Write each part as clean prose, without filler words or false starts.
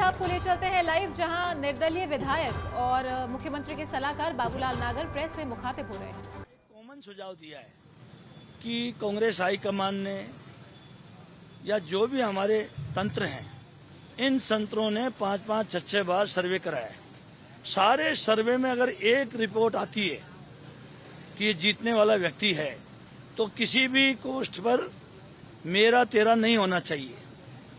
आपको ले चलते हैं लाइव, जहां निर्दलीय विधायक और मुख्यमंत्री के सलाहकार बाबूलाल नागर प्रेस से मुखातिब हो रहे हैं। कॉमन सुझाव दिया है कि कांग्रेस हाईकमान ने या जो भी हमारे तंत्र हैं, इन तंत्रों ने 5-5, 6-6 बार सर्वे कराया है। सारे सर्वे में अगर एक रिपोर्ट आती है कि ये जीतने वाला व्यक्ति है, तो किसी भी पोस्ट पर मेरा तेरा नहीं होना चाहिए।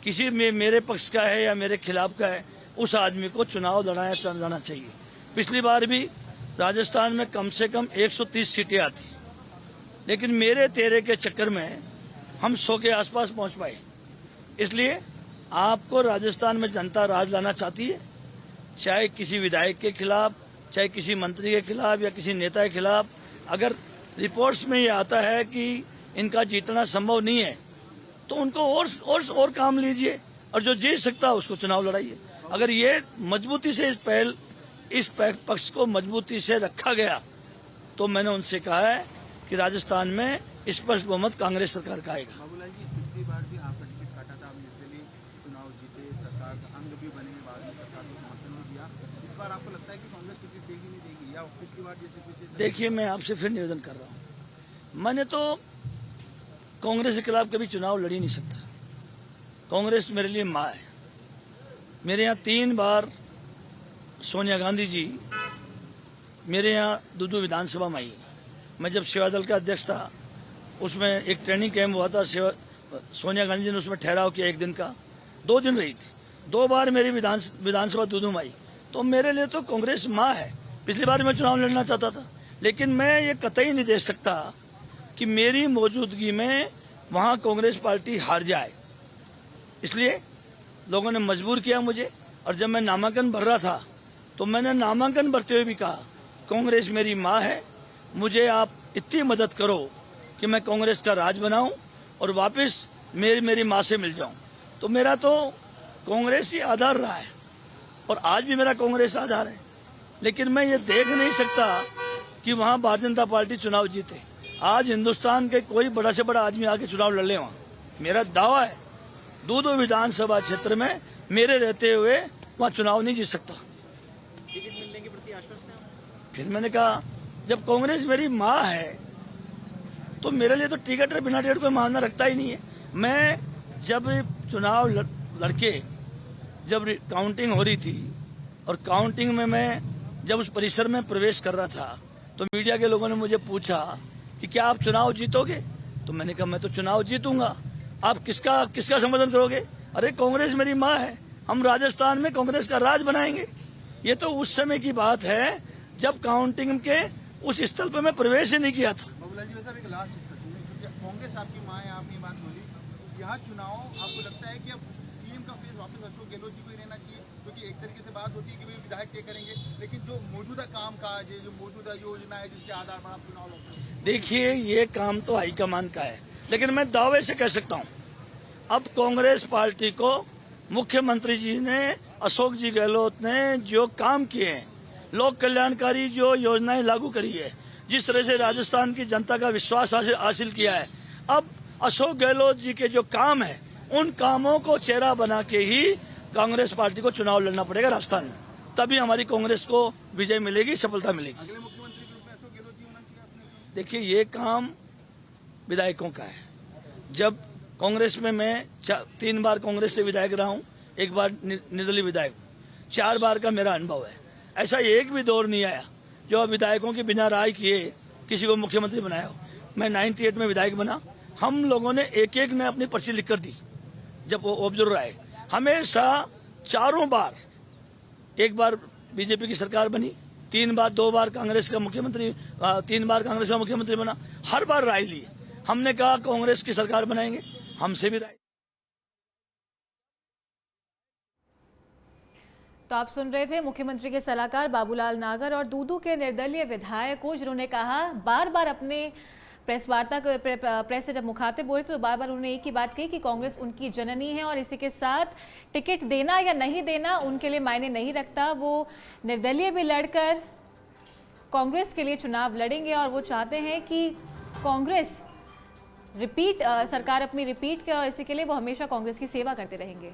किसी में मेरे पक्ष का है या मेरे खिलाफ का है, उस आदमी को चुनाव लड़ाया जाना चाहिए। पिछली बार भी राजस्थान में कम से कम 130 सीटें आती, लेकिन मेरे तेरे के चक्कर में हम 100 के आसपास पहुंच पाए। इसलिए आपको राजस्थान में जनता राज लाना चाहती है, चाहे किसी विधायक के खिलाफ, चाहे किसी मंत्री के खिलाफ या किसी नेता के खिलाफ। अगर रिपोर्ट्स में ये आता है कि इनका जीतना संभव नहीं है, तो उनको और काम लीजिए, और जो जीत सकता है उसको चुनाव लड़ाइए। अगर ये मजबूती से इस पक्ष को मजबूती से रखा गया, तो मैंने उनसे कहा है कि राजस्थान में स्पष्ट बहुमत कांग्रेस सरकार का आएगा। बाबूलाल जी, पिछली बार भी आपका टिकट काटा था, आप निर्दलीय चुनाव जीते, सरकार का अंग भी बने, बाद में सरकार को समर्थन भी दिया। इस बार आपको लगता है कि कांग्रेस टिकट देगी नहीं देगी, या पिछली बार जैसे? देखिए, मैं आपसे फिर निवेदन कर रहा हूँ, मैंने तो कांग्रेस के खिलाफ कभी चुनाव लड़ ही नहीं सकता। कांग्रेस मेरे लिए माँ है। मेरे यहाँ 3 बार सोनिया गांधी जी मेरे यहाँ दूदू विधानसभा में आई। मैं जब सेवा दल का अध्यक्ष था, उसमें एक ट्रेनिंग कैंप हुआ था। सोनिया गांधी जी ने उसमें ठहराव किया 1 दिन का, 2 दिन रही थी। 2 बार मेरी विधानसभा दूदू में आई। तो मेरे लिए तो कांग्रेस माँ है। पिछली बार मैं चुनाव लड़ना चाहता था, लेकिन मैं ये कतई नहीं दे सकता कि मेरी मौजूदगी में वहां कांग्रेस पार्टी हार जाए। इसलिए लोगों ने मजबूर किया मुझे, और जब मैं नामांकन भर रहा था, तो मैंने नामांकन भरते हुए भी कहा, कांग्रेस मेरी माँ है, मुझे आप इतनी मदद करो कि मैं कांग्रेस का राज बनाऊं और वापस मेरी माँ से मिल जाऊं। तो मेरा तो कांग्रेस ही आधार रहा है, और आज भी मेरा कांग्रेस आधार है। लेकिन मैं ये देख नहीं सकता कि वहां भारतीय जनता पार्टी चुनाव जीते। आज हिंदुस्तान के कोई बड़ा से बड़ा आदमी आके चुनाव लड़ ले, वहां मेरा दावा है दूदू विधानसभा क्षेत्र में मेरे रहते हुए वहां चुनाव नहीं जीत सकता। टिकट मिलने के प्रति आश्वस्त हैं? फिर मैंने कहा, जब कांग्रेस मेरी माँ है, तो मेरे लिए तो टिकट और बिना टिकट कोई मायने रखता ही नहीं है। मैं जब चुनाव लड़के जब काउंटिंग हो रही थी, और काउंटिंग में मैं जब उस परिसर में प्रवेश कर रहा था, तो मीडिया के लोगों ने मुझे पूछा कि क्या आप चुनाव जीतोगे? तो मैंने कहा, मैं तो चुनाव जीतूंगा। आप किसका समर्थन करोगे? अरे कांग्रेस मेरी माँ है, हम राजस्थान में कांग्रेस का राज बनाएंगे। ये तो उस समय की बात है जब काउंटिंग के उस स्थल पर मैं प्रवेश ही नहीं किया था। बाबूलाल जी, वैसे एक लास्ट कांग्रेस आपकी माँ है, आपने बात बोली, यहाँ चुनाव आपको लगता है कि अब सीएम का फेस वापस अशोक गहलोत जी को ही रहना चाहिए? क्योंकि एक तरीके से बात होती है कि भाई विधायक तय करेंगे, लेकिन जो मौजूदा काम काज है, जो मौजूदा योजना है, जिसके आधार पर आप चुनाव लड़ते हैं। देखिए, ये काम तो हाईकमान का है, लेकिन मैं दावे से कह सकता हूँ, अब कांग्रेस पार्टी को मुख्यमंत्री जी ने, अशोक जी गहलोत ने जो काम किए हैं, लोक कल्याणकारी जो योजनाएं लागू करी है, जिस तरह से राजस्थान की जनता का विश्वास हासिल किया है, अब अशोक गहलोत जी के जो काम है, उन कामों को चेहरा बना के ही कांग्रेस पार्टी को चुनाव लड़ना पड़ेगा राजस्थान में। तभी हमारी कांग्रेस को विजय मिलेगी, सफलता मिलेगी। अगले मुख्यमंत्री के रूप में अशोक गहलोत जी होना चाहिए आपने? देखिए, ये काम विधायकों का है। जब कांग्रेस में मैं 3 बार कांग्रेस से विधायक रहा हूं, 1 बार निर्दलीय विधायक, 4 बार का मेरा अनुभव है। ऐसा एक भी दौर नहीं आया जो विधायकों के बिना राय किए किसी को मुख्यमंत्री बनाया हो। मैं 98 में विधायक बना, हम लोगों ने एक ने अपनी पर्ची लिख कर दी जब वो ऑब्जर्वर आए। हमेशा 4 बार, 1 बार बीजेपी की सरकार बनी, 3 बार 2 बार कांग्रेस का मुख्यमंत्री, 3 बार कांग्रेस का मुख्यमंत्री बना। हर बार राय ली, हमने कहा कांग्रेस की सरकार बनाएंगे, हमसे भी राय। तो आप सुन रहे थे मुख्यमंत्री के सलाहकार बाबूलाल नागर और दूदू के निर्दलीय विधायक को, जिन्होंने कहा, बार बार अपने प्रेस वार्ता प्रेस से जब मुखातिब हो रहे थे, तो बार बार उन्होंने एक ही बात कही कि कांग्रेस उनकी जननी है, और इसी के साथ टिकट देना या नहीं देना उनके लिए मायने नहीं रखता। वो निर्दलीय भी लड़कर कांग्रेस के लिए चुनाव लड़ेंगे, और वो चाहते हैं कि कांग्रेस सरकार अपनी रिपीट करे, और इसी के लिए वो हमेशा कांग्रेस की सेवा करते रहेंगे।